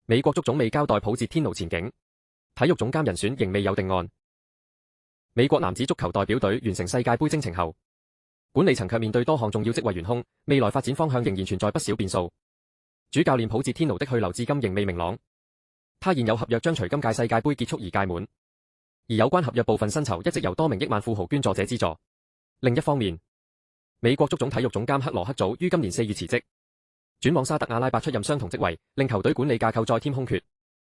美國足總未交代普捷天奴前景，體育總監人選仍未有定案。美國男子足球代表隊完成世界盃征程後，管理層卻面對多項重要職位懸空，未來發展方向仍然存在不少變數。主教練普捷天奴的去留至今仍未明朗，他現有合約將隨今屆世界盃結束而屆滿，而有關合約部分薪酬一直由多名億萬富豪捐助者資助。另一方面，美國足總體育總監克羅克早於今年4月辭職，轉往沙特阿拉伯出任相同職位，令球隊管理架構再添空缺。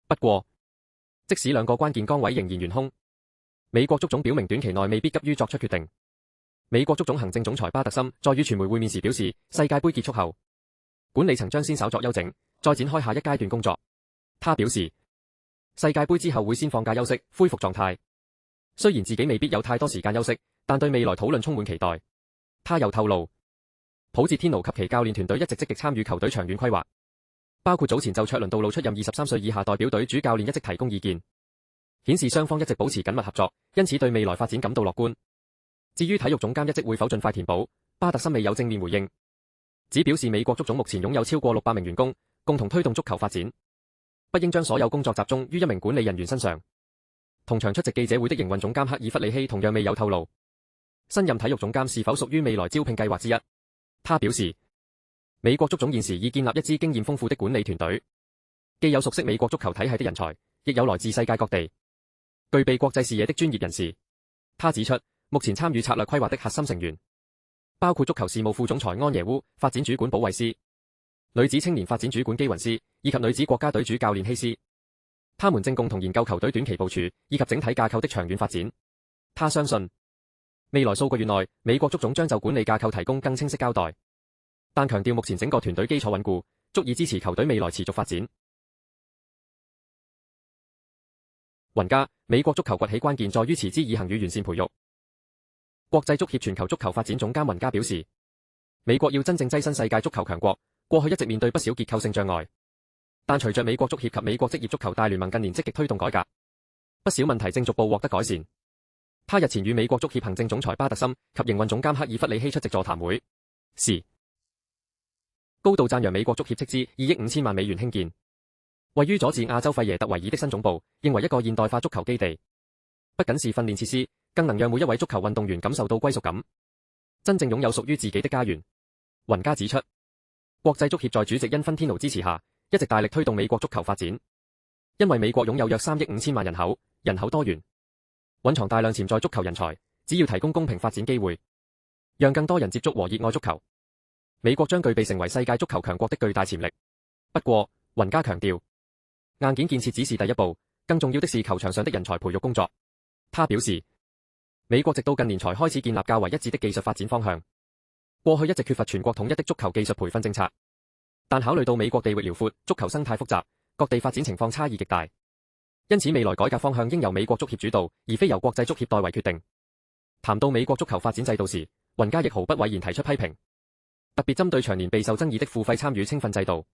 不過，即使兩個關鍵崗位仍然懸空，美國足總表明短期內未必急於作出決定。美國足總行政總裁巴特森在與傳媒會面時表示，世界盃結束後，管理層將先稍作休整，再展開下一階段工作。他表示，世界盃之後會先放假休息，恢復狀態。雖然自己未必有太多時間休息，但對未來討論充滿期待。他又透露，普捷天奴及其教練團隊一直積極參與球隊長遠規劃，包括早前就卓倫道路出任23歲以下代表隊主教練一直提供意見，顯示雙方一直保持緊密合作，因此對未來發展感到樂觀。至於體育總監一職會否盡快填補，巴特森未有正面回應，只表示美國足總目前擁有超過600名員工，共同推動足球發展，不應將所有工作集中於一名管理人員身上。同場出席記者會的營運總監克爾弗里希同樣未有透露新任體育總監是否屬於未來招聘計劃之一。他表示，美國足總現時已建立一支經驗豐富的管理團隊，既有熟悉美國足球體系的人才，亦有來自世界各地、具備國際視野的專業人士。他指出，目前參與策略規劃的核心成員包括足球事務副總裁安耶烏、發展主管保衛斯、女子青年發展主管基雲斯以及女子國家隊主教練希斯。他們正共同研究球隊短期部署以及整體架構的長遠發展。他相信，未來數個月內，美國足總將就管理架構提供更清晰交代，但強調目前整個團隊基礎穩固，足以支持球隊未來持續發展。雲加，美國足球崛起關鍵在於持之以恆與完善培育。國際足協全球足球發展總監雲加表示，美國要真正躋身世界足球強國，過去一直面對不少結構性障礙，但隨着美國足協及美國職業足球大聯盟近年積極推動改革，不少問題正逐步獲得改善。他日前與美國足協行政總裁巴特森及營運總監克爾弗里希出席座談會時，高度讚揚美國足協斥資2億5千萬美元興建位於佐治亞州費耶特維爾的新總部，認為一個現代化足球基地不僅是訓練設施，更能讓每一位足球運動員感受到歸屬感，真正擁有屬於自己的家園。雲加指出，國際足協在主席因芬天奴支持下，一直大力推動美國足球發展，因為美國擁有約3億5千萬人口，人口多元，蘊藏大量潛在足球人才，只要提供公平發展機會，讓更多人接觸和熱愛足球，美國將具備成為世界足球強國的巨大潛力。不過，雲加強調，硬件建設只是第一步，更重要的是球場上的人才培育工作。他表示，美國直到近年才開始建立較為一致的技術發展方向，過去一直缺乏全國統一的足球技術培訓政策，但考慮到美國地域遼闊，足球生態複雜，各地發展情況差異極大，因此未來改革方向應由美國足協主導，而非由國際足協代為決定。談到美國足球發展制度時，雲加亦毫不諱言提出批評，特別針對長年備受爭議的付費參與青訓制度，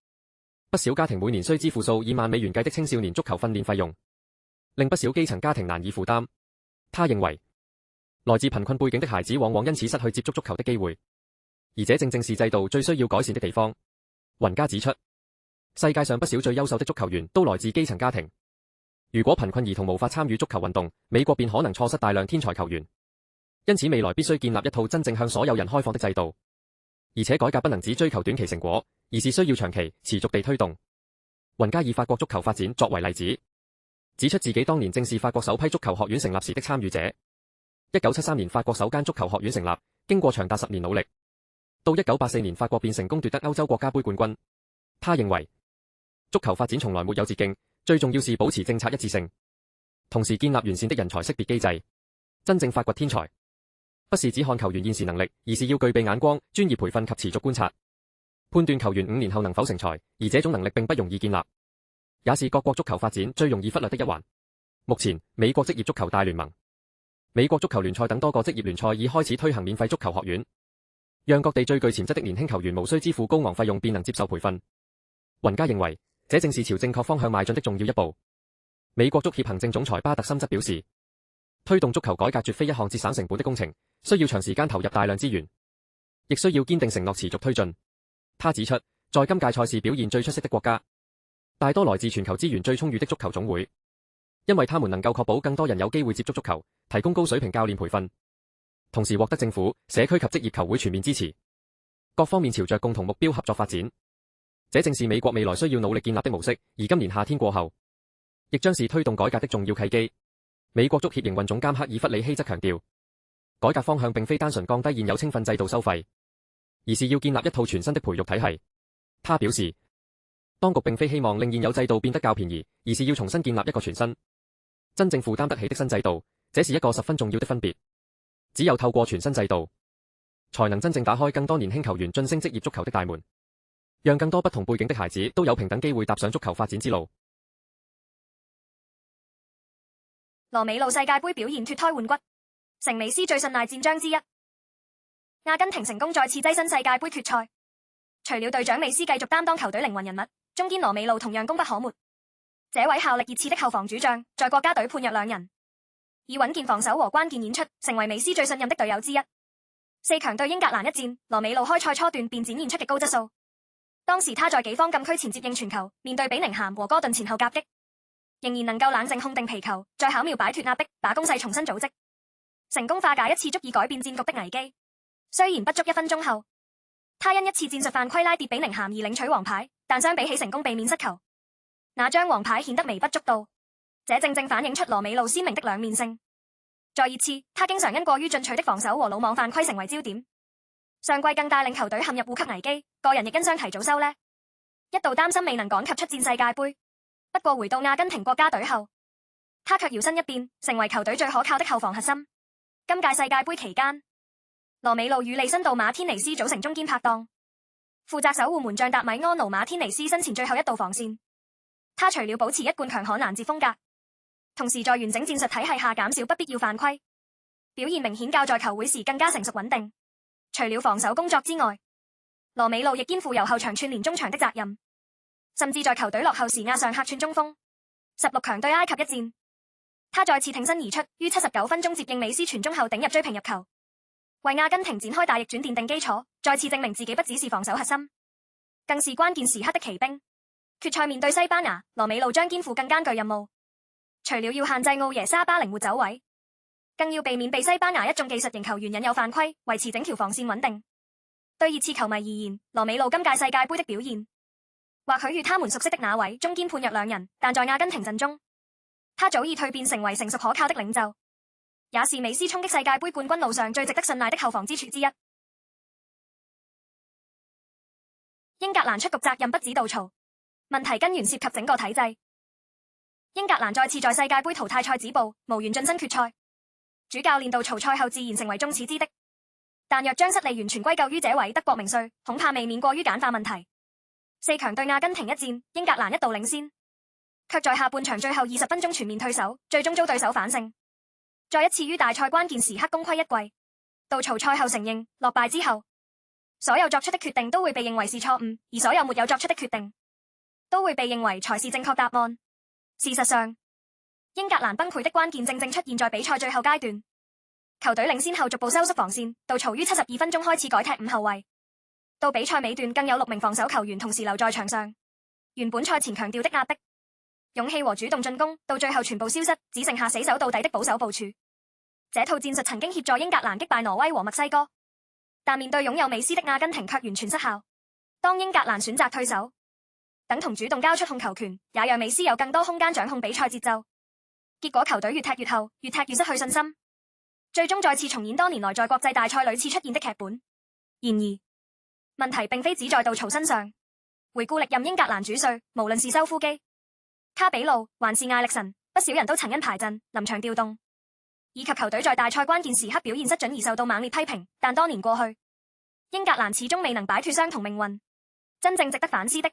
不少家庭每年需支付數以萬美元計的青少年足球訓練費用，令不少基層家庭難以負擔。他認為，來自貧困背景的孩子往往因此失去接觸足球的機會，而這正正是制度最需要改善的地方。雲加指出，世界上不少最優秀的足球員都來自基層家庭，如果貧困兒童無法參與足球運動，美國便可能錯失大量天才球員。因此未來必須建立一套真正向所有人開放的制度，而且改革不能只追求短期成果，而是需要長期持續地推動。雲加以法國足球發展作為例子，指出自己當年正是法國首批足球學院成立時的參與者。1973年法國首間足球學院成立，經過長達10年努力，到1984年法國便成功奪得歐洲國家盃冠軍。他認為，足球發展從來沒有捷徑，最重要是保持政策一致性，同時建立完善的人才識別機制，真正發掘天才，不是只看球員現時能力，而是要具備眼光、專業培訓及持續觀察，判斷球員5年後能否成才，而這種能力並不容易建立，也是各國足球發展最容易忽略的一環。目前，美國職業足球大聯盟、美國足球聯賽等多個職業聯賽已開始推行免費足球學院，讓各地最具潛質的年輕球員無需支付高昂費用便能接受培訓。雲加認為，這正是朝正確方向邁進的重要一步。美國足協行政總裁巴特森則表示，推動足球改革絕非一項節省成本的工程，需要長時間投入大量資源，亦需要堅定承諾持續推進。他指出，在今屆賽事表現最出色的國家，大多來自全球資源最充裕的足球總會，因為他們能夠確保更多人有機會接觸足球，提供高水平教練培訓，同時獲得政府、社區及職業球會全面支持，各方面朝着共同目標合作發展。這正是美國未來需要努力建立的模式，而今年夏天過後，亦將是推動改革的重要契機。美國足協營運總監克爾弗里希則強調，改革方向並非單純降低現有青訓制度收費，而是要建立一套全新的培育體系。他表示，當局並非希望令現有制度變得較便宜，而是要重新建立一個全新、真正負擔得起的新制度。這是一個十分重要的分別。只有透過全新制度，才能真正打開更多年輕球員晉升職業足球的大門，讓更多不同背景的孩子都有平等機會踏上足球發展之路。羅美路世界盃表現脫胎換骨，成美斯最信賴戰將之一。阿根廷成功再次躋身世界盃決賽，除了隊長美斯繼續擔當球隊靈魂人物，中堅羅美路同樣功不可沒。這位效力熱刺的後防主將，在國家隊判若兩人，以穩健防守和關鍵演出，成為美斯最信任的隊友之一。四強對英格蘭一戰，羅美路開賽初段便展現出極高質素。當時他在己方禁區前接應傳球，面對比寧咸和哥頓前後夾擊，仍然能夠冷靜控定皮球，再巧妙擺脫壓迫，把攻勢重新組織，成功化解一次足以改變戰局的危機。雖然不足1分鐘後，他因一次戰術犯規拉跌比寧咸而領取黃牌，但相比起成功避免失球，那張黃牌顯得微不足道。這正正反映出羅美路鮮明的兩面性。在熱刺，他經常因過於進取的防守和魯莽犯規成為焦點。上季更帶領球隊陷入護級危機，個人亦因傷提早收呢，一度擔心未能趕及出戰世界盃。不過回到阿根廷國家隊後，他卻搖身一變，成為球隊最可靠的後防核心。今屆世界盃期間，羅美路與利辛度馬天尼斯組成中堅拍檔，負責守護門將達米安奴馬天尼斯身前最後一道防線。他除了保持一貫強悍攔截風格，同時在完整戰術體系下減少不必要犯規，表現明顯較在球會時更加成熟穩定。除了防守工作之外，羅美路亦肩負由後場串聯中場的責任，甚至在球隊落後時壓上客串中鋒。16強對埃及一戰，他再次挺身而出，於79分鐘接應美斯傳中後頂入追平入球，為阿根廷展開大逆轉奠定基礎，再次證明自己不只是防守核心，更是關鍵時刻的奇兵。決賽面對西班牙，羅美路將肩負更艱巨任務，除了要限制奧耶沙巴靈活走位，更要避免被西班牙一眾技術型球員引誘犯規，維持整條防線穩定。對熱刺球迷而言，羅美路今屆世界盃的表現，或許與他們熟悉的那位中堅判若兩人，但在阿根廷陣中，他早已蛻變成為成熟可靠的領袖，也是美斯衝擊世界盃冠軍路上最值得信賴的後防支柱之一。英格蘭出局責任不止杜曹，問題根源涉及整個體制。英格蘭再次在世界盃淘汰賽止步，無緣晉身決賽。主教練杜曹賽後自然成為眾矢之的，但若將失利完全歸咎於這位德國名帥，恐怕未免過於簡化問題。四強對阿根廷一戰，英格蘭一度領先，卻在下半場最後20分鐘全面退守，最終遭對手反勝，再一次於大賽關鍵時刻功虧一簣。杜曹賽後承認，落敗之後，所有作出的決定都會被認為是錯誤，而所有沒有作出的決定，都會被認為才是正確答案。事實上，英格蘭崩潰的關鍵正正出現在比賽最後階段，球隊領先後逐步收縮防線，杜曹於72分鐘開始改踢5後衛，到比賽尾段更有6名防守球員同時留在場上。原本賽前強調的壓迫、勇氣和主動進攻，到最後全部消失，只剩下死守到底的保守部署。這套戰術曾經協助英格蘭擊敗挪威和墨西哥，但面對擁有美斯的阿根廷卻完全失效。當英格蘭選擇退守，等同主動交出控球權，也讓美斯有更多空間掌控比賽節奏。結果球隊越踢越後，越踢越失去信心，最終再次重演多年來在國際大賽屢次出現的劇本。然而，問題並非只在杜曹身上。回顧歷任英格蘭主帥，無論是修夫基、卡比路還是艾力神，不少人都曾因排陣、臨場調動以及球隊在大賽關鍵時刻表現失準而受到猛烈批評。但多年過去，英格蘭始終未能擺脫相同命運。真正值得反思的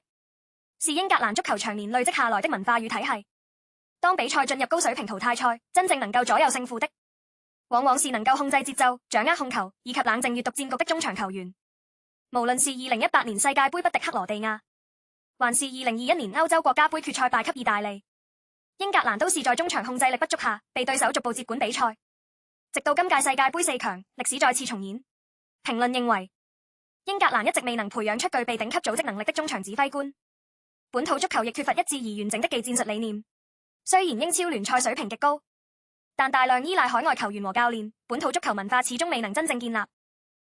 是英格蘭足球長年累積下來的文化與體系。當比賽進入高水平淘汰賽，真正能夠左右勝負的，往往是能夠控制節奏、掌握控球以及冷靜閱讀戰局的中場球員。無論是2018年世界盃不敵克羅地亞，還是2021年歐洲國家盃決賽敗給意大利，英格蘭都是在中場控制力不足下，被對手逐步接管比賽，直到今屆世界盃4強，歷史再次重演。評論認為，英格蘭一直未能培養出具備頂級組織能力的中場指揮官。本土足球亦缺乏一致而完整的技戰術理念。雖然英超聯賽水平極高，但大量依賴海外球員和教練，本土足球文化始終未能真正建立。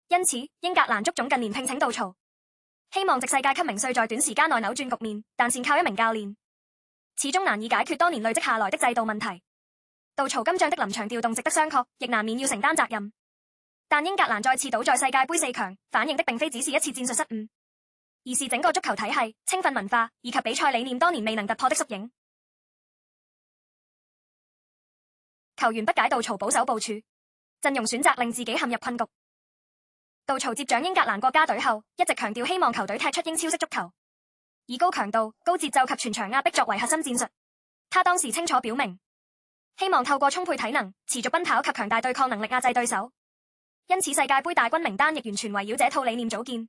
因此，英格蘭足總近年聘請杜曹，希望藉世界級名帥在短時間內扭轉局面，但單靠一名教練，始終難以解決多年累積下來的制度問題。杜曹今仗的臨場調動值得商榷，亦難免要承擔責任。但英格蘭再次倒在世界盃4強，反映的並非只是一次戰術失誤，而是整個足球體系、青訓文化以及比賽理念多年未能突破的縮影。球員不解杜曹保守部署，陣容選擇令自己陷入困局。杜曹接掌英格蘭國家隊後，一直強調希望球隊踢出英超式足球，以高強度、高節奏及全場壓迫作為核心戰術。他當時清楚表明，希望透過充沛體能、持續奔跑及強大對抗能力壓制對手。因此世界盃大軍名單亦完全圍繞這套理念組建，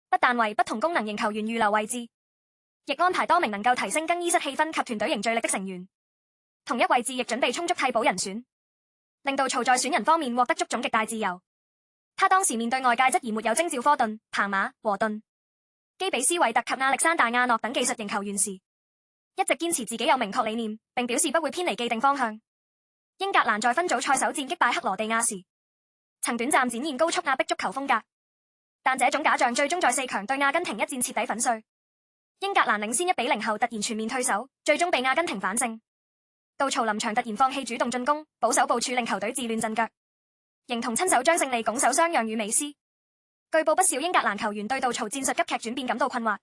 不但為不同功能型球員預留位置，亦安排多名能夠提升更衣室氣氛及團隊凝聚力的成員。同一位置亦準備充足替補人選，令杜曹在選人方面獲得足總極大自由。他當時面對外界質疑沒有徵召科頓、彭馬、和頓、基比斯韋特及亞歷山大亞諾等技術型球員時，一直堅持自己有明確理念，並表示不會偏離既定方向。英格蘭在分組賽首戰擊敗克羅地亞時，曾短暫展現高速壓迫足球風格，但這種假象最終在4強對阿根廷一戰徹底粉碎。英格蘭領先1-0後突然全面退守，最終被阿根廷反勝。杜曹臨場突然放棄主動進攻，保守部署令球隊自亂陣腳，形同親手將勝利拱手相讓與美斯。據報不少英格蘭球員對杜曹戰術急劇轉變感到困惑，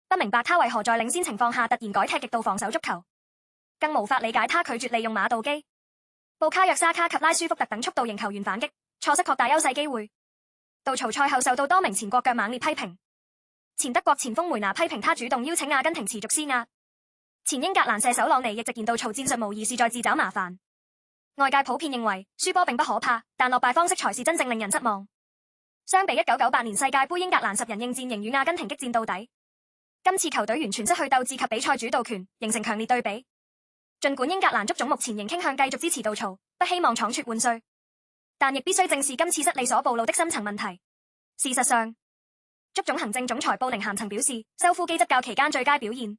不明白他為何在領先情況下突然改踢極度防守足球，更無法理解他拒絕利用馬杜基、布卡約沙卡及拉舒福特等速度型球員反擊，錯失擴大優勢機會。杜曹賽後受到多名前國腳猛烈批評，前德國前鋒梅拿批評他主動邀請阿根廷持續施壓，前英格蘭射手朗尼亦直言杜曹戰術無疑是在自找麻煩。外界普遍認為輸波並不可怕，但落敗方式才是真正令人失望。相比1998年世界盃英格蘭10人應戰仍與阿根廷激戰到底，今次球隊完全失去鬥志及比賽主導權，形成強烈對比。儘管英格蘭足總目前仍傾向繼續支持杜曹，不希望倉促換帥，但亦必須正視今次失利所暴露的深層問題。事實上，足總行政總裁布寧咸曾表示，修夫基執教期間最佳表現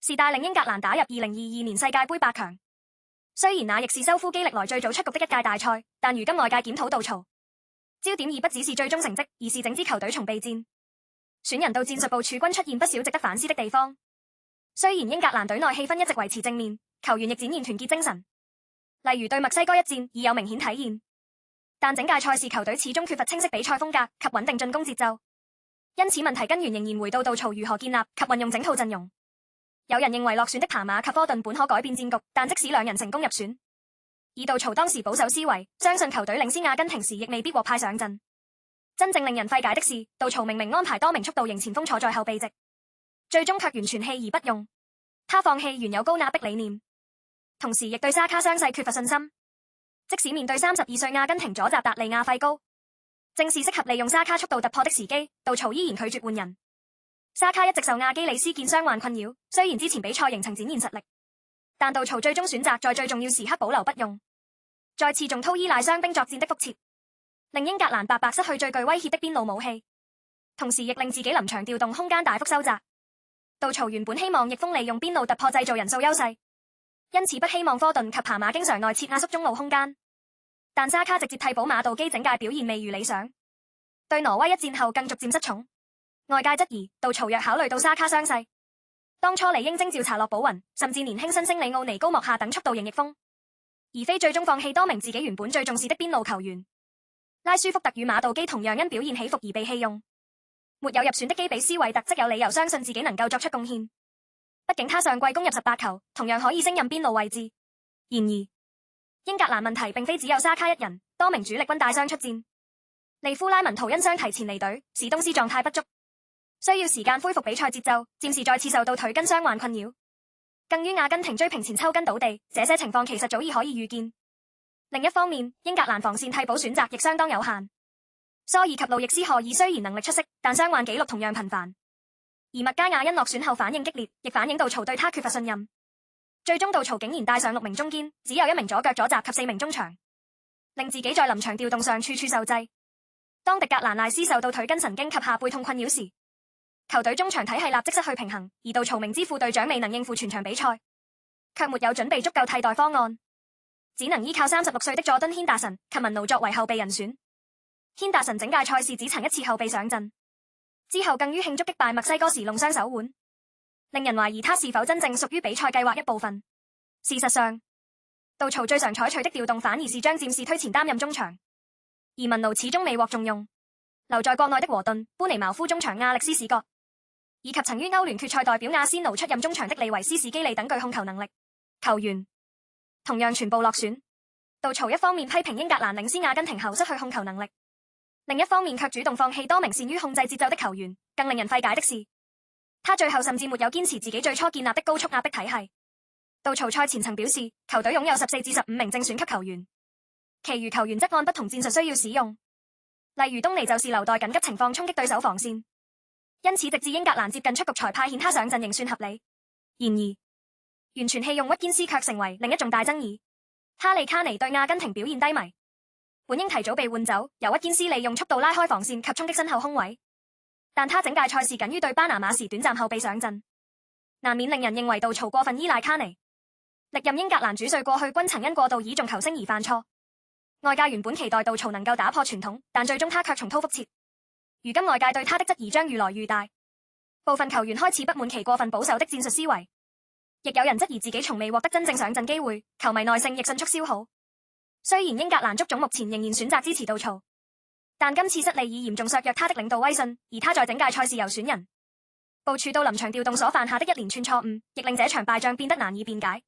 是帶領英格蘭打入2022年世界盃8強。雖然那亦是修夫基歷來最早出局的一屆大賽，但如今外界檢討杜曹，焦點已不只是最終成績，而是整支球隊從備戰、選人到戰術部署均出現不少值得反思的地方。雖然英格蘭隊內氣氛一直維持正面，球員亦展現團結精神，例如對墨西哥一戰已有明顯體現，但整屆賽事球隊始終缺乏清晰比賽風格及穩定進攻節奏，因此問題根源仍然回到杜曹如何建立及運用整套陣容。有人認為落選的彭馬及科頓本可改變戰局，但即使兩人成功入選，以杜曹當時保守思維，相信球隊領先阿根廷時亦未必獲派上陣。真正令人費解的是，杜曹明明安排多名速度型前鋒坐在後備席，最終卻完全棄而不用。他放棄原有高壓迫理念，同時亦對沙卡傷勢缺乏信心。即使面對32歲阿根廷左閘達利亞費高，正是適合利用沙卡速度突破的時機，杜曹依然拒絕換人。沙卡一直受亞基里斯腱傷患困擾，雖然之前比賽仍曾展現實力，但杜曹最終選擇在最重要時刻保留不用，再次重蹈依賴傷兵作戰的覆轍，令英格蘭白白失去最具威脅的邊路武器，同時亦令自己臨場調動空間大幅收窄。杜曹原本希望逆風利用邊路突破製造人數優勢，因此不希望科頓及爬馬經常內切壓縮中路空間，但沙卡直接替補馬杜基整屆表現未如理想，對挪威一戰後更逐漸失寵。外界質疑杜曹若考慮到沙卡傷勢，當初理應徵召查洛保雲，甚至年輕新星里奧尼高莫夏等速度型翼鋒，而非最終放棄多名自己原本最重視的邊路球員。拉舒福特與馬杜基同樣因表現起伏而被棄用，沒有入選的基比斯韋特則有理由相信自己能夠作出貢獻，畢竟他上季攻入18球，同樣可以升任邊路位置。然而，英格蘭問題並非只有沙卡一人，多名主力均帶傷出戰，利夫拉文圖因傷提前離隊，史東斯狀態不足，需要時間恢復比賽節奏，暫時再次受到腿筋傷患困擾。更於阿根廷追平前抽筋倒地，這些情況其實早已可以預見。另一方面，英格蘭防線替補選擇亦相當有限，蘇爾及路易斯荷爾雖然能力出色，但傷患紀錄同樣頻繁。而麥加亞因落選後反應激烈，亦反映杜曹對他缺乏信任。最終杜曹竟然帶上6名中堅，只有1名左腳左閘及4名中場，令自己在臨場調動上處處受制。當迪格蘭賴斯受到腿筋神經及下背痛困擾時，球隊中場體系立即失去平衡，而杜曹明知副隊長未能應付全場比賽，卻沒有準備足夠替代方案，只能依靠36歲的佐敦軒達臣及文奴作為後備人選。軒達臣整屆賽事只曾一次後備上陣，之後更於慶祝擊敗墨西哥時弄傷手腕，令人懷疑他是否真正屬於比賽計劃一部分。事實上，杜曹最常採取的調動反而是將占士推前擔任中場，而文奴始終未獲重用，留在國內的和頓、般尼茅夫中場亞歷斯史葛，以及曾於歐聯決賽代表阿仙奴出任中場的利維斯史基利等具控球能力球員，同樣全部落選。杜曹一方面批評英格蘭領先阿根廷後失去控球能力，另一方面卻主動放棄多名善於控制節奏的球員。更令人費解的是，他最後甚至沒有堅持自己最初建立的高速壓迫體系。杜曹賽前曾表示，球隊擁有14至15名正選級球員，其餘球員則按不同戰術需要使用。例如東尼就是留待緊急情況衝擊對手防線，因此直至英格蘭接近出局才派遣他上陣仍算合理。然而，完全棄用屈堅斯卻成為另一重大爭議。哈利卡尼對阿根廷表現低迷，本應提早被換走，由屈堅斯利用速度拉開防線及衝擊身後空位，但他整屆賽事僅於對巴拿馬時短暫後備上陣，難免令人認為杜曹過分依賴卡尼。歷任英格蘭主帥過去均曾因過度倚重球星而犯錯，外界原本期待杜曹能夠打破傳統，但最終他卻重蹈覆轍。如今外界對他的質疑將愈來愈大，部分球員開始不滿其過分保守的戰術思維，亦有人質疑自己從未獲得真正上陣機會，球迷耐性亦迅速消耗。雖然英格蘭足總目前仍然選擇支持杜曹，但今次失利已嚴重削弱他的領導威信，而他在整屆賽事由選人部署到臨場調動所犯下的一連串錯誤，亦令這場敗仗變得難以辯解。